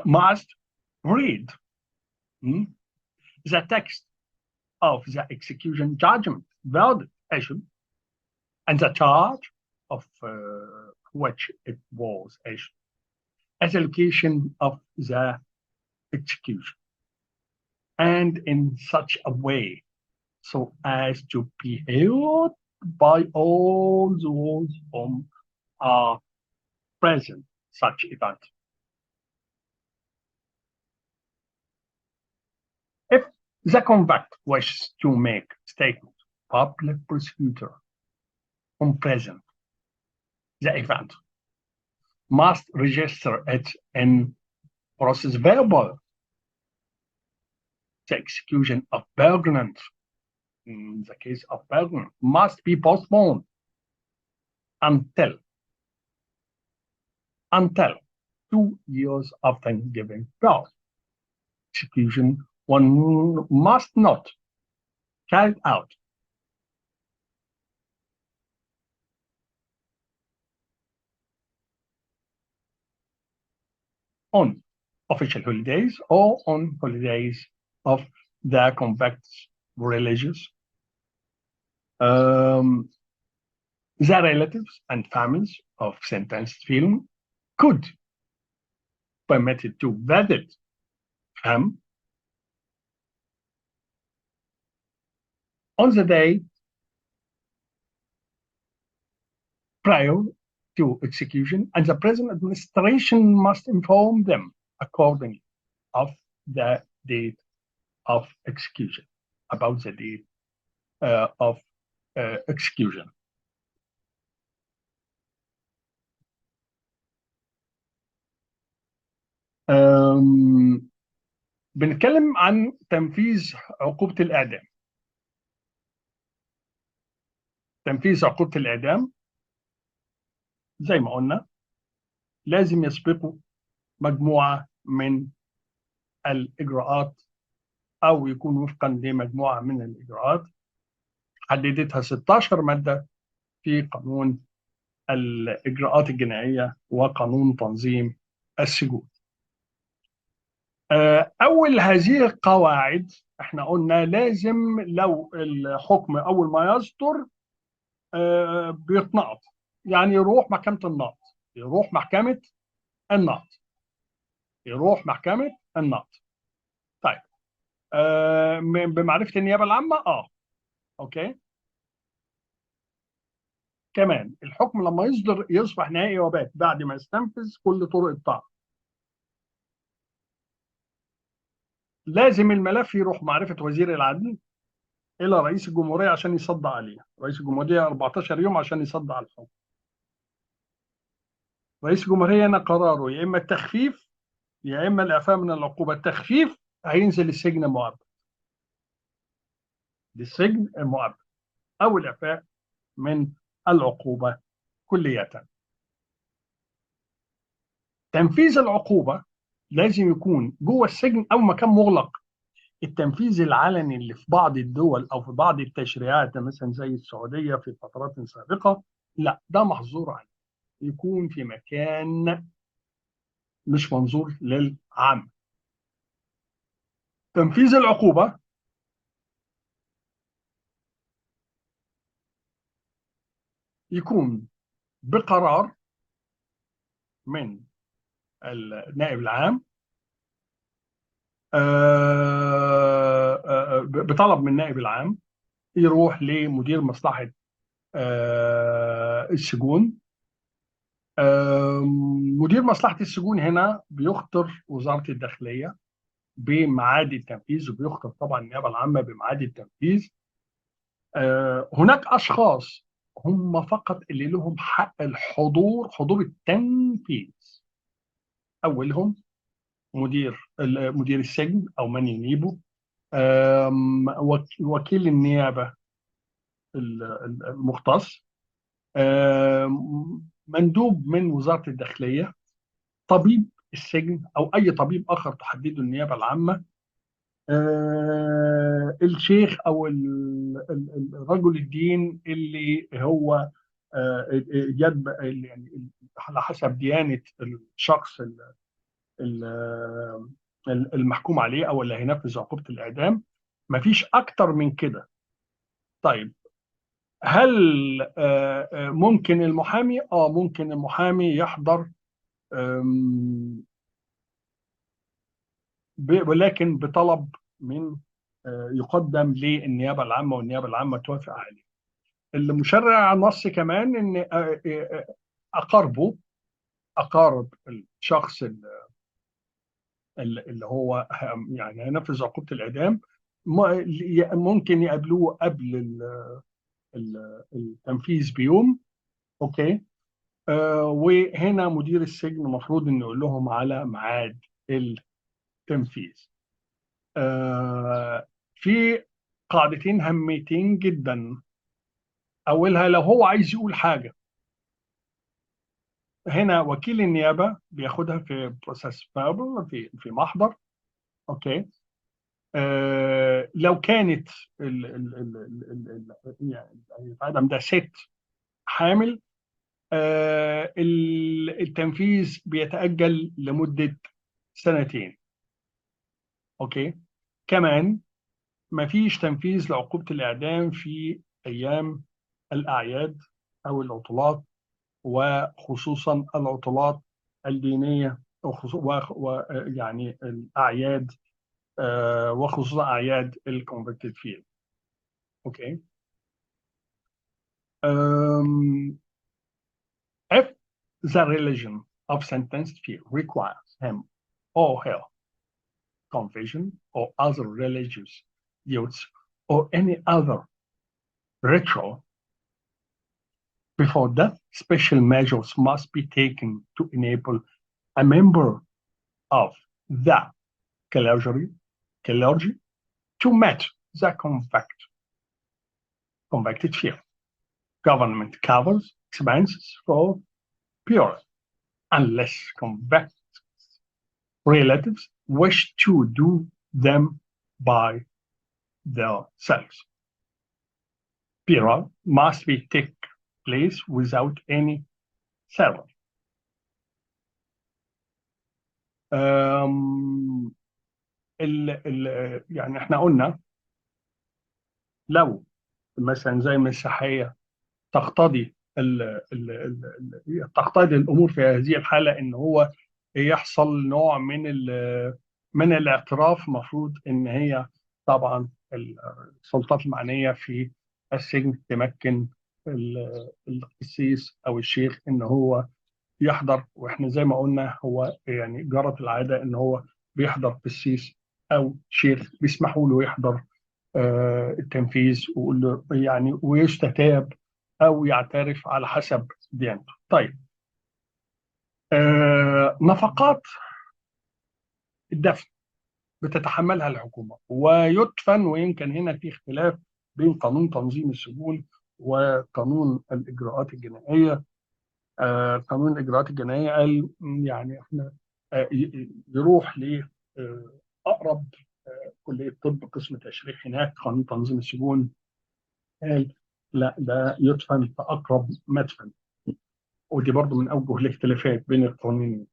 must read the text of the execution judgment verdict issued and the charge of which it was issued as a location of the execution, and in such a way so as to be heard by all those who are present such event. If the convict wishes to make statement, public prosecutor present the event must register it in process verbal. The execution of Bergman, in the case of Bergman, must be postponed until 2 years after giving birth. Execution one must not carry out on official holidays or on holidays of the convict's religious, the relatives and families of sentenced felon could permitted to visit him on the day prior to execution, and the prison administration must inform them accordingly of the date of execution, about the date of execution. بنتكلم عن تنفيذ عقوبة الإعدام. تنفيذ عقوبة الإعدام زي ما قلنا لازم يسبقه مجموعة من الإجراءات، أو يكون وفقا لمجموعة من الإجراءات حددتها 16 مادة في قانون الإجراءات الجنائية وقانون تنظيم السجون. أول هذه القواعد احنا قلنا لازم لو الحكم أول ما يصدر بيتنقض، يعني يروح محكمة النقض، يروح محكمة النقض، يروح محكمة النقض. طيب بمعرفة النيابة العامة اوكي. كمان الحكم لما يصدر يصبح نهائي وبات بعد ما يستنفذ كل طرق الطعن. لازم الملف يروح معرفة وزير العدل إلى رئيس الجمهورية عشان يصدق عليه. رئيس الجمهورية 14 يوم عشان يصدق على الحكم. رئيس الجمهورية هنا قراره يا إما التخفيف يا إما الإعفاء من العقوبة. التخفيف هينزل السجن مؤبد، للسجن المؤبد، أو الإعفاء من العقوبة كلية. تنفيذ العقوبة لازم يكون جوه السجن أو مكان مغلق. التنفيذ العلني اللي في بعض الدول أو في بعض التشريعات مثلا زي السعودية في فترات سابقة، لا، ده محظور عنه. يكون في مكان مش منظور للعام. تنفيذ العقوبة يكون بقرار من النائب العام، بطلب من النائب العام يروح لمدير مصلحة السجون. مدير مصلحة السجون هنا بيخطر وزارة الداخلية بميعاد التنفيذ، وبيخطر طبعا النيابة العامة بميعاد التنفيذ. هناك أشخاص هم فقط اللي لهم حق الحضور، حضور التنفيذ. أولهم مدير السجن أو من ينيبه، وكيل النيابة المختص، مندوب من وزارة الداخلية، طبيب السجن أو أي طبيب آخر تحدده النيابة العامة، الشيخ أو رجل الدين اللي هو يعني على حسب ديانة الشخص المحكوم عليه أو اللي هينفذ عقوبة الإعدام. مفيش أكتر من كده. طيب هل ممكن المحامي؟ ممكن المحامي يحضر، ولكن بطلب من يقدم للنيابة العامة والنيابة العامة توافق عليه. المشرع نص كمان ان اقارب الشخص اللي هو يعني هينفذ عقوبة الإعدام ممكن يقابلوه قبل التنفيذ بيوم. اوكي. وهنا مدير السجن المفروض انه يقول لهم على ميعاد التنفيذ. في قاعدتين هامتين جدا. اولها لو هو عايز يقول حاجه، هنا وكيل النيابه بياخدها في بروسيس فيربال، في محضر. اوكي. لو كانت يعني الادم ده ست حامل، التنفيذ بيتأجل لمدة سنتين. اوكي. كمان مفيش تنفيذ لعقوبة الإعدام في أيام الأعياد أو العطلات، وخصوصا العطلات الدينية ويعني الأعياد، وخصوصا أعياد الكونفكتد فيلد. أوكي. Um, if the religion of sentenced field requires him or her conversion or other religious use or any other ritual before death, special measures must be taken to enable a member of the clergy to match the convicted field. Government covers expenses for pure unless convict relatives wish to do them by themselves. Burial must be take place without any ceremony. أم، يعني احنا قلنا لو مثلا زي المسيحية تقتضي تقتضي الامور في هذه الحاله ان هو يحصل نوع من الاعتراف. مفروض ان هي طبعا السلطات المعنيه في السجن تمكن القسيس او الشيخ ان هو يحضر. واحنا زي ما قلنا هو يعني جرت العاده ان هو بيحضر قسيس او شيخ، بيسمحوا له يحضر التنفيذ يعني ويستتاب او يعترف على حسب ديانته. طيب، نفقات الدفن بتتحملها الحكومه ويدفن، ويمكن هنا في اختلاف بين قانون تنظيم السجون وقانون الاجراءات الجنائيه. قانون الاجراءات الجنائيه قال يعني احنا يروح لاقرب كليه طب قسم تشريح هناك. قانون تنظيم السجون قال لا، ده يدفن في أقرب مدفن. ودي برضو من أوجه الاختلافات بين القانونين.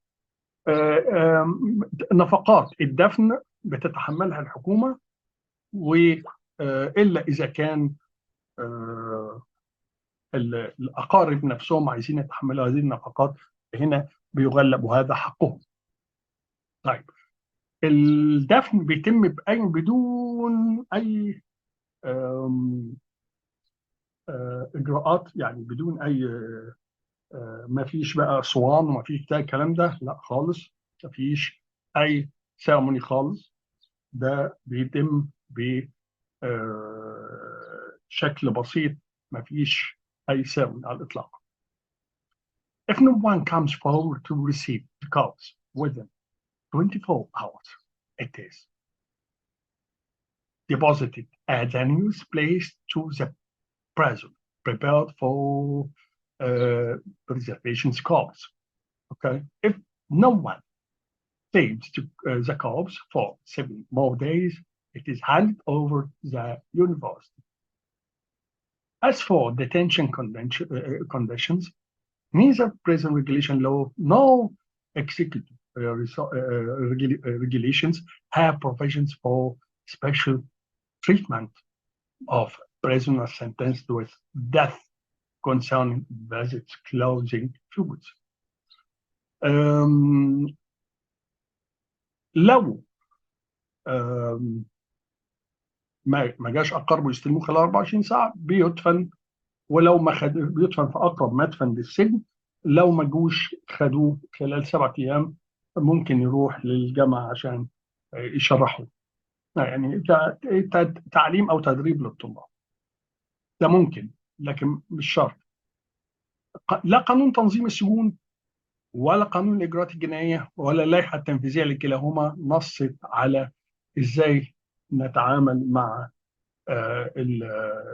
نفقات الدفن بتتحملها الحكومة، وإلا إذا كان آه، الأقارب نفسهم عايزين يتحملوا هذه النفقات، هنا بيغلب وهذا حقهم. طيب، الدفن بيتم بدون أي إجراءات، يعني بدون أي ما فيش بقى اسوان وما فيش بتاع الكلام ده، لا خالص. ما فيش اي سيرموني خالص. ده بيتم بشكل بسيط. ما فيش اي سيرموني على الاطلاق. If no one comes forward to receive the calls within 24 hours, it is deposited at a news place to the prison prepared for preservation calls. Okay, if no one saves to the corpse for 7 more days, it is handed over the university. As for detention conditions, neither prison regulation law nor executive regulations have provisions for special treatment of prisoners sentenced with death concerning visits, clothing, foods. لو ما جاش اقربه يستلموه خلال 24 ساعه بيدفن، ولو ما خد بيدفن في اقرب مدفن للسجن. لو ما جوش خدوه خلال 7 ايام ممكن يروح للجامعه عشان يشرحوا، يعني تعليم او تدريب للطلاب. ده ممكن لكن مش شرط. لا قانون تنظيم السجون ولا قانون الاجراءات الجنائيه ولا اللائحه التنفيذيه لكلاهما نصت على ازاي نتعامل مع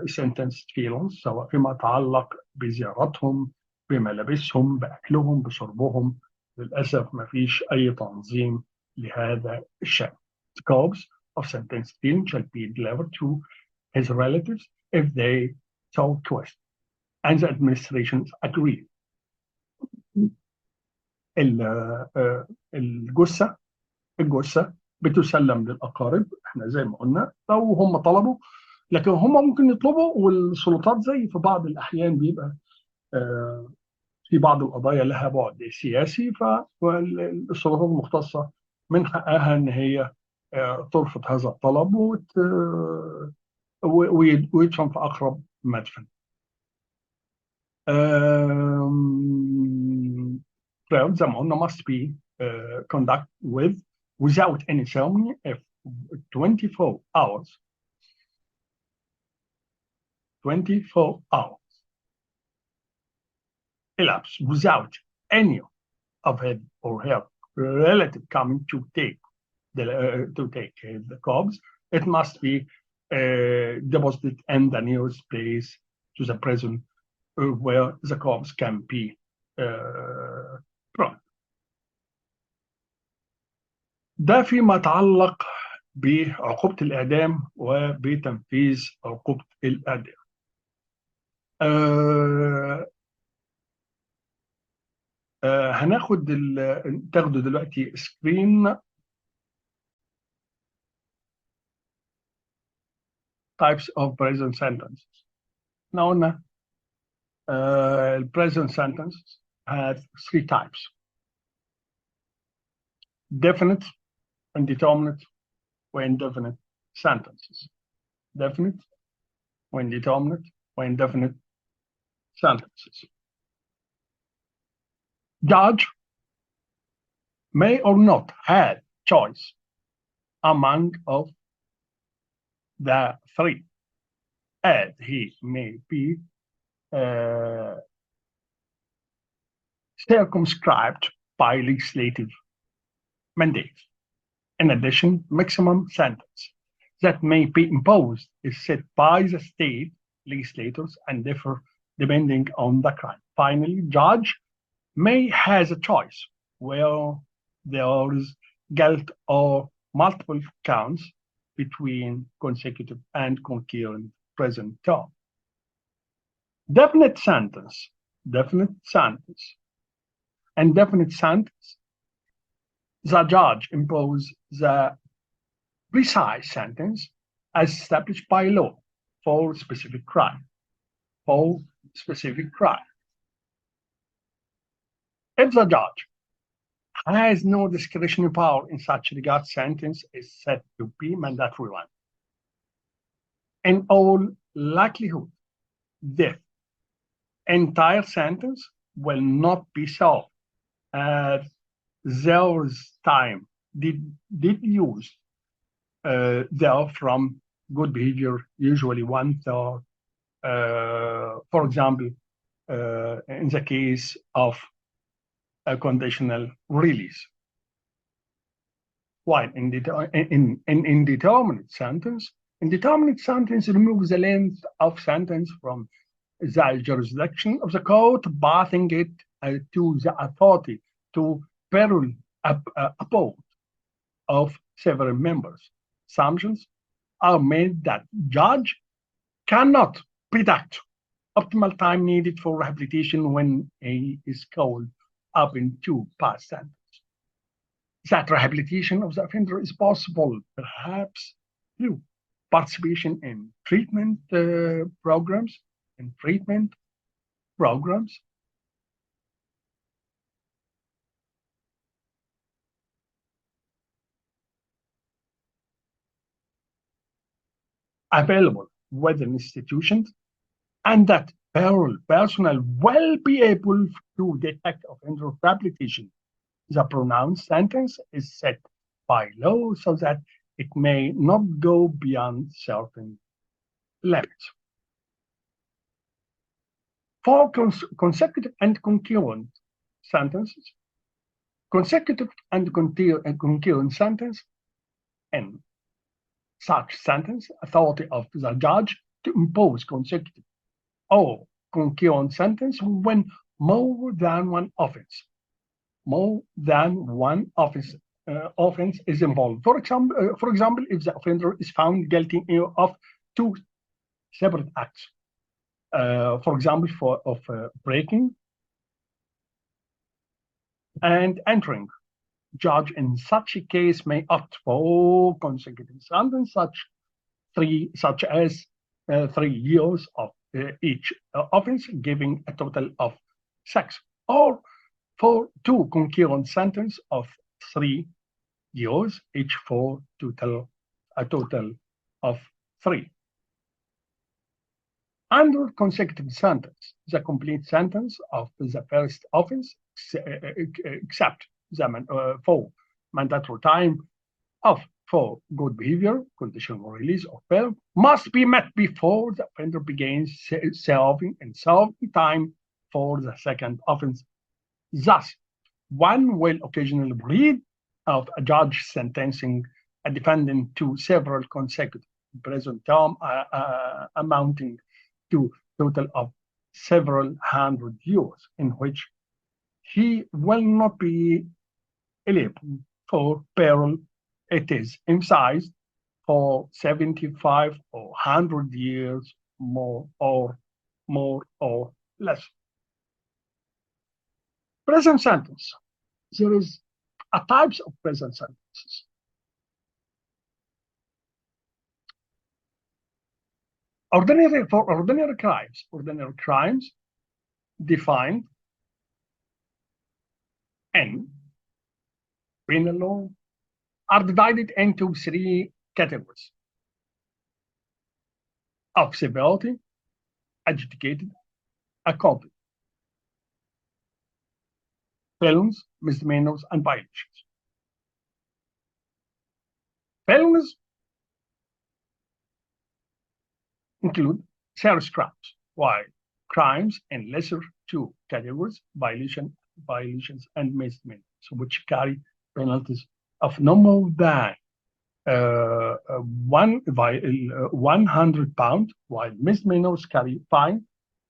السنتنس فيلونز، سواء فيما يتعلق بزيارتهم، بملابسهم، بأكلهم، بشربهم. للأسف ما فيش أي تنظيم لهذا الشأن. The corpse of sentenced felon shall be delivered to his relatives if they so request and the administration agree. الجثة بتسلم للأقارب، احنا زي ما قلنا لو هم طلبوا. لكن هم ممكن يطلبوا، والسلطات زي في بعض الأحيان بيبقى في بعض القضايا لها بعد سياسي، فالسلطات المختصة من حقها إن هي ترفض هذا الطلب ويدفن في أقرب مدفن. Trials زي ما قلنا must be conducted without any ceremony if 24 hours 24 hours elapse without any of his or her relative coming to take the corpse. It must be deposited in the nearest place to the prison where the corpse can be brought. ده فيما يتعلق بعقوبة الإعدام وبتنفيذ عقوبة الإعدام. تاخدوا دلوقتي سكرين. types of prison sentences. احنا قلنا prison sentence has 3 types: definite, indeterminate, or indefinite sentences. Definite, or indeterminate, or indefinite sentences. Judge may or not have choice among of the 3, as he may be circumscribed by legislative mandate. In addition, maximum sentence that may be imposed is set by the state legislators and differ depending on the crime. Finally, judge may has a choice where there is guilt or multiple counts between consecutive and concurrent prison term. Definite sentence, indefinite sentence. The judge imposes the precise sentence as established by law for specific crime. If the judge has no discretionary power in such regard, sentence is said to be mandatory one. In all likelihood, the entire sentence will not be served, as there's time did use there from good behavior, usually 1/3. For example, in the case of a conditional release. While in indeterminate sentence removes the length of sentence from the jurisdiction of the court, passing it to the authority to parole upon of several members. Assumptions are made that judge cannot predict optimal time needed for rehabilitation when he is called up into past sentence. That rehabilitation of the offender is possible, perhaps through participation in treatment programs. Available within institutions, and that parole personnel will be able to detect offender rehabilitation. The pronounced sentence is set by law so that it may not go beyond certain limits. For consecutive and concurrent sentences, consecutive and concurrent sentence, in such sentence, authority of the judge to impose consecutive or concurrent sentence when more than one offense is involved. For example, if the offender is found guilty of 2 separate acts, for example, of breaking and entering, judge in such a case may opt for consecutive sentence, such as 3 years of each offense, giving a total of 6 or for two concurrent sentences of 3 years, each for a total of 3. Under consecutive sentence, the complete sentence of the first offense, except for mandatory time of for good behavior, conditional release, or bail, must be met before the offender begins serving time for the second offense. Thus, one will occasionally read of a judge sentencing a defendant to several consecutive prison terms amounting to a total of several hundred years, in which he will not be eligible for parole. It is emphasized for 75 or 100 years more or less. Prison sentence. There is a types of prison sentences. Ordinary crimes defined in penal law are divided into 3 categories of severity, adjudicated, accomplished, felons, misdemeanors, and violations. Felons include serious crimes, while crimes in lesser 2 categories, violations, and misdemeanors, which carry penalties of no more than 100 pounds, while misdemeanors carry fine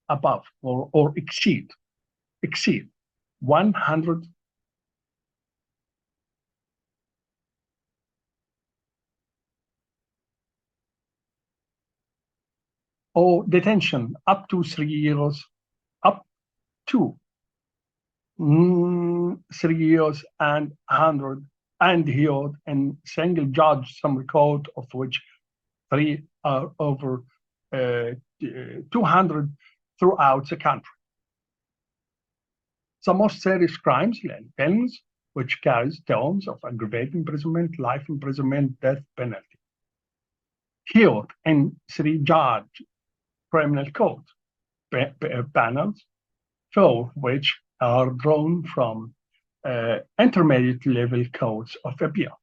above or exceed 100 or detention up to 3 years, up to 3 years and 100, and held in single judge some record of which 3 are over 200 throughout the country. The most serious crimes, like felons, which carries terms of aggravated imprisonment, life imprisonment, death penalty, held in 3-judge criminal court panels, 4 which are drawn from intermediate level courts of appeal.